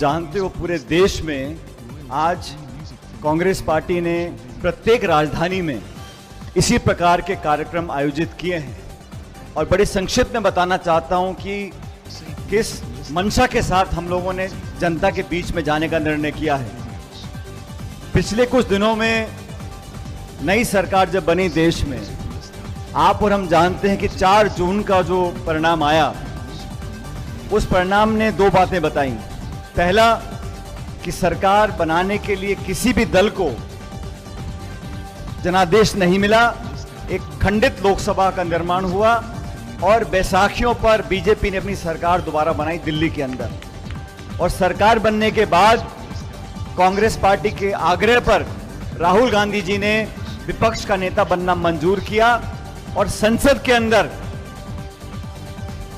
जानते हो पूरे देश में आज कांग्रेस पार्टी ने प्रत्येक राजधानी में इसी प्रकार के कार्यक्रम आयोजित किए हैं और बड़े संक्षिप्त में बताना चाहता हूं कि किस मंशा के साथ हम लोगों ने जनता के बीच में जाने का निर्णय किया है। पिछले कुछ दिनों में नई सरकार जब बनी देश में, आप और हम जानते हैं कि 4 जून का जो परिणाम आया, उस परिणाम ने 2 बातें बताई। पहला कि सरकार बनाने के लिए किसी भी दल को जनादेश नहीं मिला, एक खंडित लोकसभा का निर्माण हुआ और बैसाखियों पर बीजेपी ने अपनी सरकार दोबारा बनाई दिल्ली के अंदर। और सरकार बनने के बाद कांग्रेस पार्टी के आग्रह पर राहुल गांधी जी ने विपक्ष का नेता बनना मंजूर किया और संसद के अंदर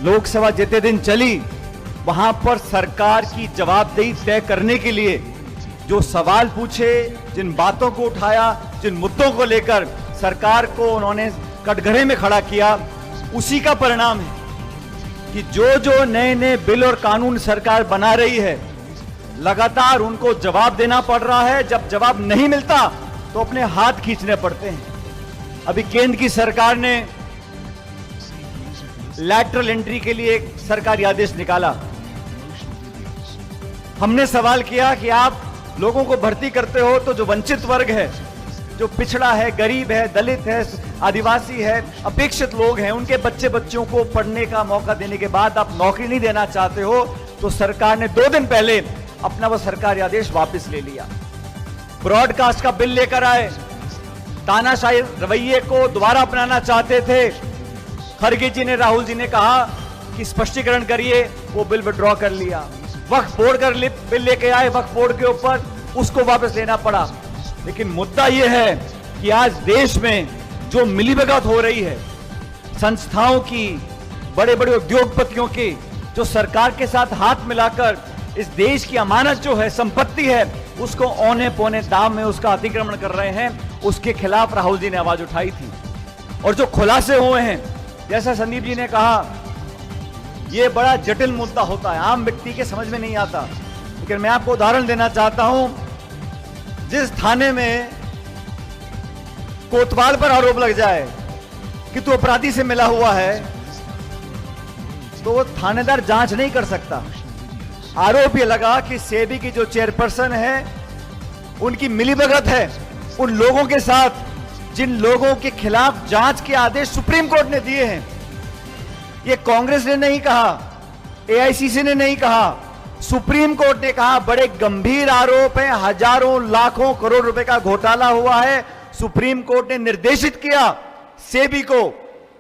लोकसभा जितने दिन चली, वहां पर सरकार की जवाबदेही तय करने के लिए जो सवाल पूछे, जिन बातों को उठाया, जिन मुद्दों को लेकर सरकार को उन्होंने कटघरे में खड़ा किया, उसी का परिणाम है कि जो नए नए बिल और कानून सरकार बना रही है, लगातार उनको जवाब देना पड़ रहा है। जब जवाब नहीं मिलता तो अपने हाथ खींचने पड़ते हैं। अभी केंद्र की सरकार ने लैटरल एंट्री के लिए एक सरकारी आदेश निकाला। हमने सवाल किया कि आप लोगों को भर्ती करते हो तो जो वंचित वर्ग है, जो पिछड़ा है, गरीब है, दलित है, आदिवासी है, अपेक्षित लोग हैं, उनके बच्चों को पढ़ने का मौका देने के बाद आप नौकरी नहीं देना चाहते हो, तो सरकार ने 2 दिन पहले अपना वह सरकारी आदेश वापस ले लिया। ब्रॉडकास्ट का बिल लेकर आए, तानाशाही रवैये को दोबारा अपनाना चाहते थे। खड़गे जी ने, राहुल जी ने कहा कि स्पष्टीकरण करिए, वो बिल विड्रॉ कर लिया। वक्फ बोर्ड का बिल लेके आए, वक्फ बोर्ड के ऊपर, उसको वापस लेना पड़ा। लेकिन मुद्दा यह है कि आज देश में जो मिलीभगत हो रही है, संस्थाओं की, बड़े बड़े उद्योगपतियों की, जो सरकार के साथ हाथ मिलाकर इस देश की अमानत जो है, संपत्ति है, उसको औने पौने दाम में उसका अतिक्रमण कर रहे हैं, उसके खिलाफ राहुल जी ने आवाज उठाई थी। और जो खुलासे हुए हैं, जैसा संदीप जी ने कहा, यह बड़ा जटिल मुद्दा होता है, आम व्यक्ति के समझ में नहीं आता। लेकिन मैं आपको उदाहरण देना चाहता हूं, जिस थाने में कोतवाल पर आरोप लग जाए कि तू अपराधी से मिला हुआ है, तो वो थानेदार जांच नहीं कर सकता। आरोप यह लगा कि सेबी की जो चेयरपर्सन है, उनकी मिलीभगत है उन लोगों के साथ जिन लोगों के खिलाफ जांच के आदेश सुप्रीम कोर्ट ने दिए हैं। ये कांग्रेस ने नहीं कहा, एआईसीसी ने नहीं कहा, सुप्रीम कोर्ट ने कहा। बड़े गंभीर आरोप हैं, हजारों लाखों करोड़ रुपए का घोटाला हुआ है। सुप्रीम कोर्ट ने निर्देशित किया सेबी को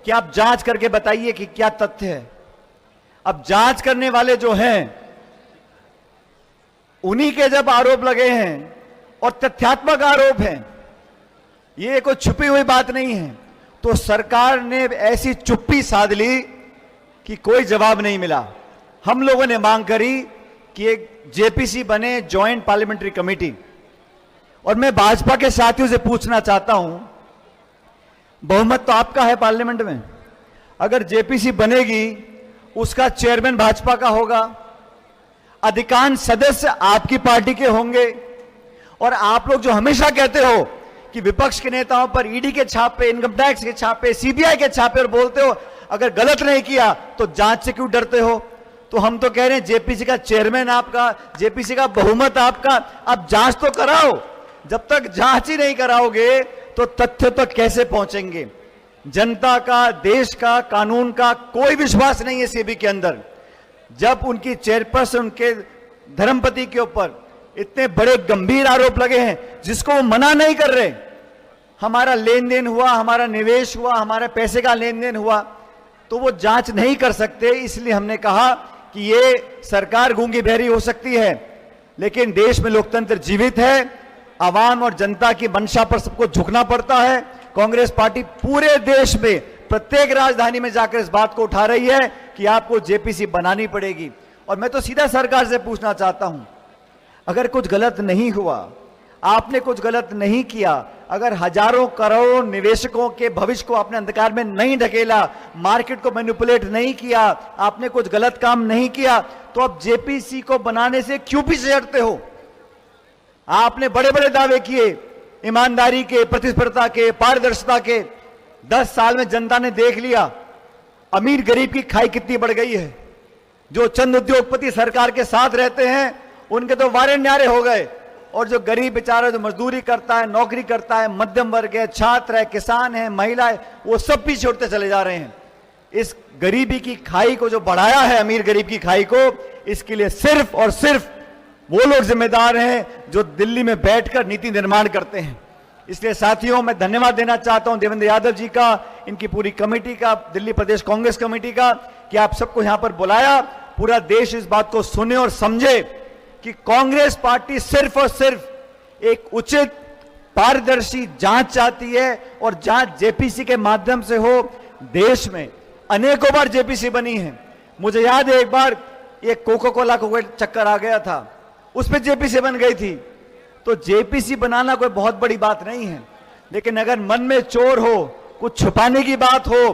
कि आप जांच करके बताइए कि क्या तथ्य है। अब जांच करने वाले जो हैं, उन्हीं के जब आरोप लगे हैं और तथ्यात्मक आरोप हैं, ये कोई छुपी हुई बात नहीं है, तो सरकार ने ऐसी चुप्पी साध ली कि कोई जवाब नहीं मिला। हम लोगों ने मांग करी कि एक जेपीसी बने, ज्वाइंट पार्लियामेंट्री कमेटी। और मैं भाजपा के साथियों से पूछना चाहता हूं, बहुमत तो आपका है पार्लियामेंट में, अगर जेपीसी बनेगी, उसका चेयरमैन भाजपा का होगा, अधिकांश सदस्य आपकी पार्टी के होंगे, और आप लोग जो हमेशा कहते हो कि विपक्ष के नेताओं पर ईडी के छापे, इनकम टैक्स के छापे, सीबीआई के छापे, और बोलते हो अगर गलत नहीं किया तो जांच से क्यों डरते हो। तो हम तो कह रहे हैं जेपीसी का चेयरमैन आपका, जेपीसी का बहुमत आपका, अब जांच तो कराओ। जब तक जांच ही नहीं कराओगे तो तथ्य तक कैसे पहुंचेंगे। जनता का, देश का, कानून का कोई विश्वास नहीं है सेबी के अंदर। जब उनकी चेयरपर्सन, उनके धर्मपति के ऊपर इतने बड़े गंभीर आरोप लगे हैं, जिसको वो मना नहीं कर रहे, हमारा लेन देन हुआ, हमारा निवेश हुआ, हमारे पैसे का लेन देन हुआ, तो वो जांच नहीं कर सकते। इसलिए हमने कहा कि ये सरकार गूंगी बहरी हो सकती है, लेकिन देश में लोकतंत्र जीवित है। आवाम और जनता की मंशा पर सबको झुकना पड़ता है। कांग्रेस पार्टी पूरे देश में प्रत्येक राजधानी में जाकर इस बात को उठा रही है कि आपको जेपीसी बनानी पड़ेगी। और मैं तो सीधा सरकार से पूछना चाहता हूं, अगर कुछ गलत नहीं हुआ, आपने कुछ गलत नहीं किया। अगर हजारों करोड़ निवेशकों के भविष्य को आपने अंधकार में नहीं ढकेला, मार्केट को मैनिपुलेट नहीं किया, आपने कुछ गलत काम नहीं किया, तो अब जेपीसी को बनाने से क्यों पीछे हटते हो? आपने बड़े बड़े दावे किए, ईमानदारी के, प्रतिस्पर्धा के, पारदर्शिता के। 10 साल में जनता ने देख लिया अमीर गरीब की खाई कितनी बढ़ गई है। जो चंद उद्योगपति सरकार के साथ रहते हैं उनके तो वारे न्यारे हो गए, और जो गरीब बेचारा जो मजदूरी करता है, नौकरी करता है, मध्यम वर्ग है, छात्र है, किसान है, महिला है, वो सब पीछे उठते चले जा रहे हैं। इस गरीबी की खाई को जो बढ़ाया है, अमीर गरीब की खाई को, इसके लिए सिर्फ और सिर्फ वो लोग जिम्मेदार हैं जो दिल्ली में बैठकर नीति निर्माण करते हैं। इसलिए साथियों, मैं धन्यवाद देना चाहता हूं देवेंद्र यादव जी का, इनकी पूरी कमेटी का, दिल्ली प्रदेश कांग्रेस कमेटी का, कि आप सबको यहां पर बुलाया। पूरा देश इस बात को सुने और समझे कि कांग्रेस पार्टी सिर्फ और सिर्फ एक उचित पारदर्शी जांच चाहती है, और जांच जेपीसी के माध्यम से हो। देश में अनेकों बार जेपीसी बनी है। मुझे याद है एक बार एक कोका कोला को चक्कर आ गया था, उस पर जेपीसी बन गई थी। तो जेपीसी बनाना कोई बहुत बड़ी बात नहीं है, लेकिन अगर मन में चोर हो, कुछ छुपाने की बात हो,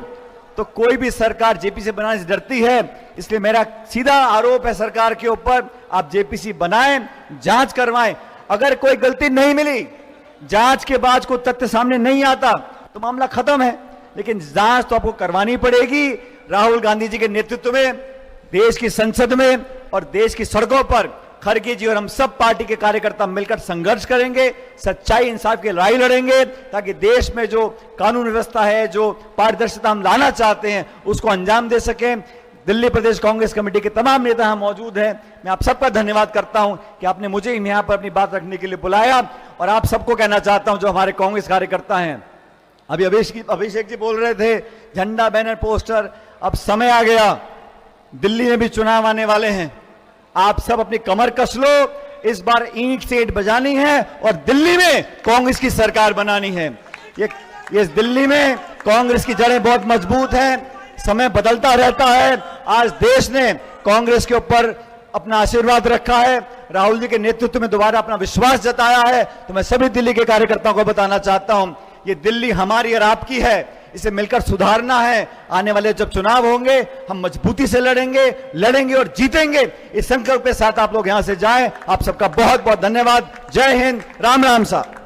तो कोई भी सरकार जेपीसी बनाने से डरती है। इसलिए मेरा सीधा आरोप है सरकार के ऊपर, आप जेपीसी बनाएं, जांच करवाएं। अगर कोई गलती नहीं मिली, जांच के बाद कोई तथ्य सामने नहीं आता, तो मामला खत्म है। लेकिन जांच तो आपको करवानी पड़ेगी। राहुल गांधी जी के नेतृत्व में देश की संसद में और देश की सड़कों पर खड़गे जी और हम सब पार्टी के कार्यकर्ता मिलकर संघर्ष करेंगे, सच्चाई इंसाफ की लड़ाई लड़ेंगे, ताकि देश में जो कानून व्यवस्था है, जो पारदर्शिता हम लाना चाहते हैं, उसको अंजाम दे सकें। दिल्ली प्रदेश कांग्रेस कमेटी के तमाम नेता यहाँ मौजूद हैं। मैं आप सबका धन्यवाद करता हूं कि आपने मुझे यहाँ पर अपनी बात रखने के लिए बुलाया। और आप सबको कहना चाहता हूं, जो हमारे कांग्रेस कार्यकर्ता हैं, अभी अभिषेक जी बोल रहे थे झंडा, बैनर, पोस्टर, अब समय आ गया, दिल्ली में भी चुनाव आने वाले हैं। आप सब अपनी कमर कस लो, इस बार ईंट से ईंट बजानी है और दिल्ली में कांग्रेस की सरकार बनानी है। ये दिल्ली में कांग्रेस की जड़ें बहुत मजबूत हैं। समय बदलता रहता है। आज देश ने कांग्रेस के ऊपर अपना आशीर्वाद रखा है, राहुल जी के नेतृत्व में दोबारा अपना विश्वास जताया है। तो मैं सभी दिल्ली के कार्यकर्ताओं को बताना चाहता हूं, ये दिल्ली हमारी और आपकी है, इसे मिलकर सुधारना है। आने वाले जब चुनाव होंगे, हम मजबूती से लड़ेंगे और जीतेंगे। इस संकल्प के साथ आप लोग यहां से जाएं। आप सबका बहुत बहुत धन्यवाद। जय हिंद, राम राम साहब।